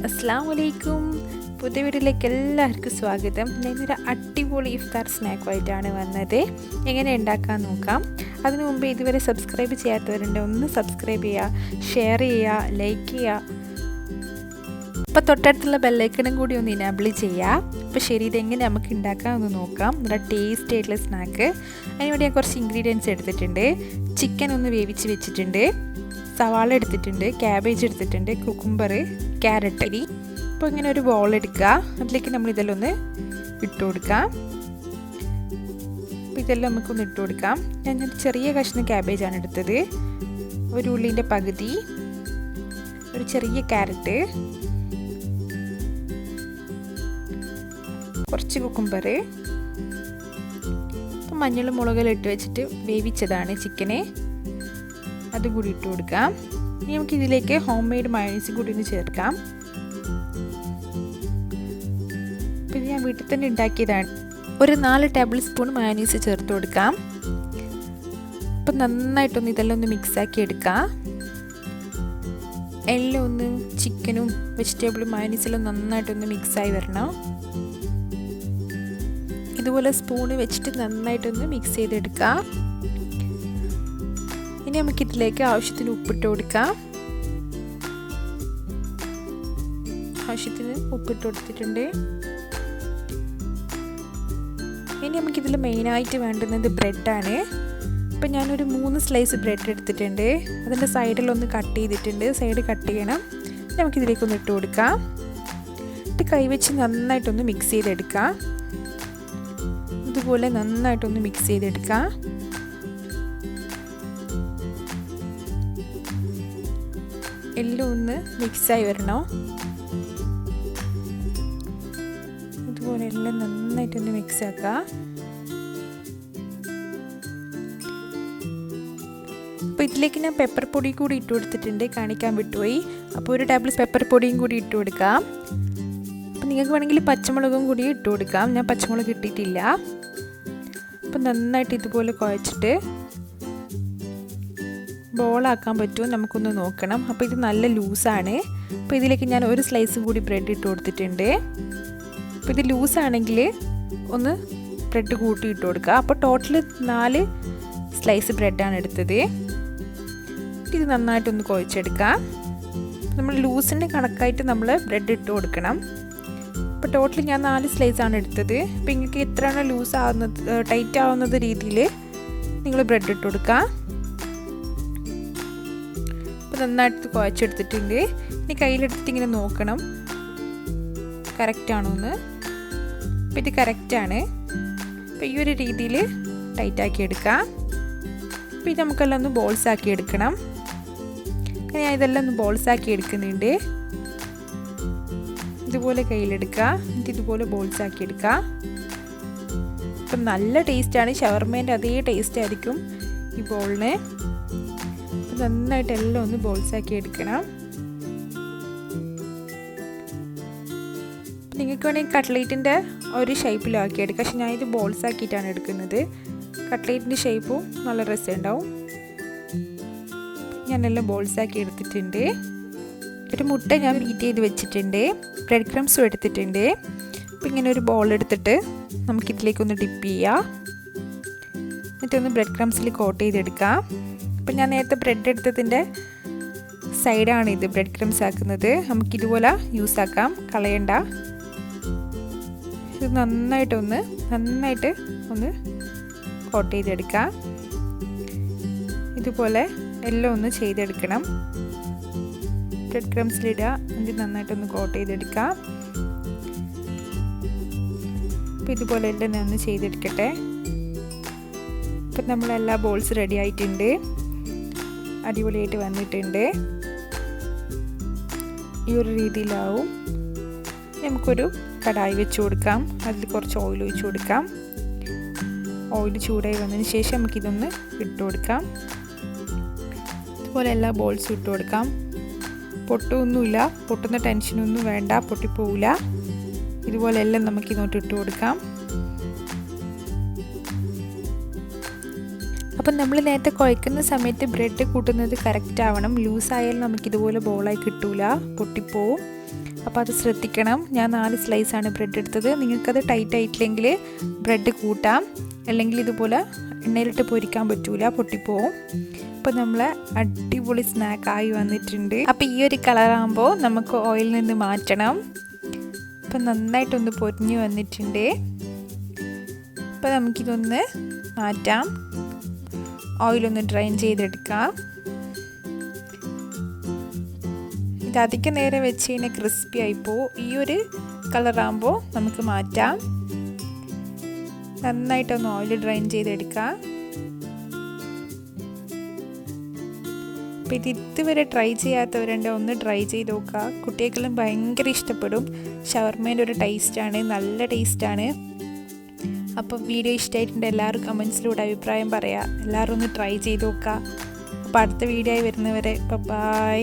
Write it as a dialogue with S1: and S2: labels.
S1: അസ്സലാമലൈക്കും. പുതിയ വീഡിയോയിലേക്ക് എല്ലാവർക്കും സ്വാഗതം. ഞാനൊരു അടിപൊളി ഇഫ്താർ സ്നാക്കുമായിട്ടാണ് വന്നത്. എങ്ങനെ ഉണ്ടാക്കാൻ നോക്കാം. അതിനു മുമ്പ് ഇതുവരെ സബ്സ്ക്രൈബ് ചെയ്യാത്തവരുണ്ട്, ഒന്ന് സബ്സ്ക്രൈബ് ചെയ്യുക, ഷെയർ ചെയ്യുക, ലൈക്ക് ചെയ്യുക. അപ്പോൾ തൊട്ടടുത്തുള്ള ബെല്ലൈക്കണും കൂടി ഒന്ന് ഇനാബിൾ ചെയ്യുക. അപ്പോൾ ശരി, ഇതെങ്ങനെ നമുക്ക് ഉണ്ടാക്കാം എന്ന് നോക്കാം. നല്ല ടേസ്റ്റി ആയിട്ടുള്ള സ്നാക്ക്. അതിനുവേണ്ടി ഞാൻ കുറച്ച് ഇൻഗ്രീഡിയൻസ് എടുത്തിട്ടുണ്ട്. ചിക്കൻ ഒന്ന് വേവിച്ച് വെച്ചിട്ടുണ്ട്, സവാള എടുത്തിട്ടുണ്ട്, ക്യാബേജ് എടുത്തിട്ടുണ്ട്, കുക്കുംബർ, ക്യാരറ്റ്. അപ്പോൾ ഇങ്ങനെ ഒരു ബോൾ എടുക്കുക, അതിലേക്ക് നമ്മൾ ഇതെല്ലാം ഒന്ന് ഇട്ട് കൊടുക്കാം. അപ്പോൾ ഇതെല്ലാം നമുക്കൊന്ന് ഇട്ട് കൊടുക്കാം. ഞാൻ ചെറിയ കഷ്ണം ക്യാബേജാണ് എടുത്തത്, ഒരു ഉള്ളിൻ്റെ പകുതി, ഒരു ചെറിയ ക്യാരറ്റ്, കുറച്ച് കുക്കുംബർ, അപ്പോൾ മഞ്ഞളും മുളകെല്ലാം ഇട്ട് വെച്ചിട്ട് വേവിച്ചതാണ് ചിക്കന്, അതുകൂടി ഇട്ട് കൊടുക്കാം. ഇനി നമുക്ക് ഇതിലേക്ക് ഹോം മെയ്ഡ് മയോണൈസ് കൂടി ഒന്ന് ചേർക്കാം. അപ്പോൾ ഇത് ഞാൻ വീട്ടിൽ തന്നെ ഉണ്ടാക്കിയതാണ്. ഒരു 4 ടേബിൾ സ്പൂൺ മയോണൈസ് ചേർത്ത് കൊടുക്കാം. അപ്പം നന്നായിട്ടൊന്ന് ഇതെല്ലാം ഒന്ന് മിക്സാക്കി എടുക്കാം. എല്ലാം ഒന്ന് ചിക്കനും വെജിറ്റബിളും മയോണൈസിലും നന്നായിട്ടൊന്ന് മിക്സായി വരണം. ഇതുപോലെ സ്പൂണ് വെച്ചിട്ട് നന്നായിട്ടൊന്ന് മിക്സ് ചെയ്തെടുക്കാം. ഇനി നമുക്കിതിലേക്ക് ആവശ്യത്തിന് ഉപ്പിട്ട് കൊടുക്കാം. ആവശ്യത്തിന് ഉപ്പിട്ട് കൊടുത്തിട്ടുണ്ട്. ഇനി നമുക്കിതിൽ മെയിനായിട്ട് വേണ്ടുന്നത് ബ്രെഡാണ്. അപ്പം ഞാനൊരു 3 സ്ലൈസ് ബ്രെഡ് എടുത്തിട്ടുണ്ട്. അതിൻ്റെ സൈഡിലൊന്ന് കട്ട് ചെയ്തിട്ടുണ്ട്, സൈഡ് കട്ട് ചെയ്യണം. നമുക്കിതിലേക്കൊന്ന് ഇട്ട് കൊടുക്കാം. ഇട്ട് കൈവച്ച് നന്നായിട്ടൊന്ന് മിക്സ് ചെയ്തെടുക്കാം. ഇതുപോലെ നന്നായിട്ടൊന്ന് മിക്സ് ചെയ്തെടുക്കാം. എല്ലാം ഒന്ന് മിക്സായി വരണം. ഇതുപോലെ എല്ലാം നന്നായിട്ടൊന്ന് മിക്സ് ആക്കാം. അപ്പോൾ ഇതിലേക്ക് ഞാൻ പെപ്പർ പൊടി കൂടി ഇട്ട് കൊടുത്തിട്ടുണ്ട്, കാണിക്കാൻ വിട്ടുപോയി. അപ്പോൾ ഒരു ടേബിൾ പെപ്പർ പൊടിയും കൂടി ഇട്ട് കൊടുക്കാം. അപ്പോൾ നിങ്ങൾക്ക് വേണമെങ്കിൽ പച്ചമുളകും കൂടി ഇട്ട് കൊടുക്കാം. ഞാൻ പച്ചമുളക് ഇട്ടിട്ടില്ല. അപ്പോൾ നന്നായിട്ട് ഇതുപോലെ കുഴച്ചിട്ട് ബോളാക്കാൻ പറ്റുമോ നമുക്കൊന്ന് നോക്കണം. അപ്പോൾ ഇത് നല്ല ലൂസാണ്. അപ്പോൾ ഇതിലേക്ക് ഞാൻ ഒരു സ്ലൈസ് കൂടി ബ്രെഡ് ഇട്ട് കൊടുത്തിട്ടുണ്ട്. അപ്പോൾ ഇത് ലൂസാണെങ്കിൽ ഒന്ന് ബ്രെഡ് കൂട്ടി ഇട്ട് കൊടുക്കുക. അപ്പോൾ ടോട്ടൽ 4 സ്ലൈസ് ബ്രെഡാണ് എടുത്തത്. ഇത് നന്നായിട്ടൊന്ന് കുഴച്ചെടുക്കാം. നമ്മൾ ലൂസിൻ്റെ കണക്കായിട്ട് നമ്മൾ ബ്രെഡ് ഇട്ട് കൊടുക്കണം. അപ്പോൾ ടോട്ടൽ ഞാൻ 4 സ്ലൈസാണ് എടുത്തത്. അപ്പോൾ നിങ്ങൾക്ക് എത്രയാണോ ലൂസ് ആവുന്നത്, ടൈറ്റ് ആവുന്നത് രീതിയിൽ നിങ്ങൾ ബ്രെഡ് ഇട്ട് കൊടുക്കുക. അപ്പോൾ നന്നായിട്ട് കുഴച്ചെടുത്തിട്ടുണ്ട്. ഇനി കയ്യിലെടുത്തിട്ട് ഇങ്ങനെ നോക്കണം കറക്റ്റാണോ എന്ന്. അപ്പോൾ ഇത് കറക്റ്റാണ്. അപ്പോൾ ഈ ഒരു രീതിയിൽ ടൈറ്റാക്കി എടുക്കാം. അപ്പോൾ ഇത് നമുക്കെല്ലാം ഒന്ന് ബോൾസ് ആക്കി എടുക്കണം. ഞാൻ ഇതെല്ലാം ഒന്ന് ബോൾസ് ആക്കി എടുക്കുന്നുണ്ട്. ഇതുപോലെ കയ്യിലെടുക്കുക, എന്നിട്ട് ഇതുപോലെ ബോൾസ് ആക്കി എടുക്കുക. അപ്പം നല്ല ടേസ്റ്റാണ്. ഷവർമേൻ്റെ അതേ ടേസ്റ്റ് ആയിരിക്കും ഈ ബോളിന്. നന്നായിട്ട് എല്ലാം ഒന്ന് ബോൾസ് ആക്കി എടുക്കണം. നിങ്ങൾക്ക് വേണമെങ്കിൽ കട്ട്ലേറ്റിൻ്റെ ഒരു ഷേപ്പിലാക്കി എടുക്കാം. പക്ഷെ ഞാനിത് ബോൾസ് ആക്കിയിട്ടാണ് എടുക്കുന്നത്. കട്ട്ലേറ്റിൻ്റെ ഷേപ്പും നല്ല രസമുണ്ടാവും. ഞാനെല്ലാം ബോൾസ് ആക്കി എടുത്തിട്ടുണ്ട്. ഒരു മുട്ട ഞാൻ ബീറ്റ് ചെയ്ത് വെച്ചിട്ടുണ്ട്, ബ്രെഡ് ക്രംസും എടുത്തിട്ടുണ്ട്. അപ്പോൾ ഇങ്ങനെ ഒരു ബോൾ എടുത്തിട്ട് നമുക്കിതിലേക്കൊന്ന് ഡിപ്പ് ചെയ്യാം. എന്നിട്ടൊന്ന് ബ്രെഡ് ക്രംസിൽ കോട്ട് ചെയ്തെടുക്കാം. അപ്പോൾ ഞാൻ നേരത്തെ ബ്രെഡ് എടുത്തതിൻ്റെ സൈഡാണ് ഇത് ബ്രെഡ് ക്രംസ് ആക്കുന്നത്. നമുക്കിതുപോലെ യൂസ് ആക്കാം, കളയണ്ട. ഇത് നന്നായിട്ട് ഒന്ന് കോട്ട് ചെയ്തെടുക്കാം. ഇതുപോലെ എല്ലാം ഒന്ന് ചെയ്തെടുക്കണം. ബ്രെഡ് ക്രംസിലിടുക, എന്നിട്ട് നന്നായിട്ടൊന്ന് കോട്ട് ചെയ്തെടുക്കാം. അപ്പോൾ ഇതുപോലെ എല്ലാം ഞാൻ ഒന്ന് ചെയ്തെടുക്കട്ടെ. ഇപ്പം നമ്മളെല്ലാ ബോൾസ് റെഡി ആയിട്ടുണ്ട്, അടിപൊളിയായിട്ട് വന്നിട്ടുണ്ട്. ഈ ഒരു രീതിയിലാവും. നമുക്കൊരു കടായി വെച്ച് കൊടുക്കാം. അതിൽ കുറച്ച് ഓയിൽ ഒഴിച്ച് കൊടുക്കാം. ഓയിൽ ചൂടായി വന്നതിന് ശേഷം നമുക്കിതൊന്ന് ഇട്ട് കൊടുക്കാം. ഇതുപോലെ എല്ലാ ബോൾസും ഇട്ട് കൊടുക്കാം. പൊട്ടൊന്നുമില്ല, പൊട്ടുന്ന ടെൻഷനൊന്നും വേണ്ട, പൊട്ടിപ്പോവില്ല. ഇതുപോലെ എല്ലാം നമുക്ക് ഇങ്ങോട്ട് ഇട്ട് കൊടുക്കാം. അപ്പം നമ്മൾ നേരത്തെ കുഴക്കുന്ന സമയത്ത് ബ്രെഡ് കൂട്ടുന്നത് കറക്റ്റ് ആവണം. ലൂസായാലും നമുക്കിതുപോലെ ബോളായി കിട്ടൂല, പൊട്ടിപ്പോവും. അപ്പോൾ അത് ശ്രദ്ധിക്കണം. ഞാൻ 4 സ്ലൈസാണ് ബ്രെഡ് എടുത്തത്. നിങ്ങൾക്കത് ടൈറ്റ് ആയിട്ടില്ലെങ്കിൽ ബ്രെഡ് കൂട്ടാം, അല്ലെങ്കിൽ ഇതുപോലെ എണ്ണയിലിട്ട് പൊരിക്കാൻ പറ്റൂല, പൊട്ടിപ്പോവും. അപ്പോൾ നമ്മൾ അടിപൊളി സ്നാക്കായി വന്നിട്ടുണ്ട്. അപ്പോൾ ഈ ഒരു കളറാകുമ്പോൾ നമുക്ക് ഓയിലിൽ നിന്ന് മാറ്റണം. അപ്പോൾ നന്നായിട്ടൊന്ന് പൊരിഞ്ഞ് വന്നിട്ടുണ്ട്. അപ്പോൾ നമുക്കിതൊന്ന് മാറ്റാം, ഓയിലൊന്ന് ഡ്രെയിൻ ചെയ്തെടുക്കാം. ഇത് അധികം നേരം വെച്ച് കഴിഞ്ഞാൽ ക്രിസ്പി ആയിപ്പോവും. ഈ ഒരു കളറാകുമ്പോൾ നമുക്ക് മാറ്റാം. നന്നായിട്ടൊന്ന് ഓയിൽ ഡ്രെയിൻ ചെയ്തെടുക്കാം. അപ്പോൾ ഇത് ഇതുവരെ ട്രൈ ചെയ്യാത്തവരുണ്ട്, ഒന്ന് ട്രൈ ചെയ്ത് നോക്കുക. കുട്ടികൾക്കെല്ലാം ഭയങ്കര ഇഷ്ടപ്പെടും. ഷവർമേൻ്റെ ഒരു ടേസ്റ്റാണ്, നല്ല ടേസ്റ്റാണ്. അപ്പോൾ വീഡിയോ ഇഷ്ടമായിട്ടുണ്ട് എല്ലാവരും കമൻസിലൂടെ അഭിപ്രായം പറയാം. എല്ലാവരും ഒന്ന് ട്രൈ ചെയ്ത് നോക്കുക. അപ്പോൾ അടുത്ത വീഡിയോ ആയി വരുന്നവരെ ബൈ.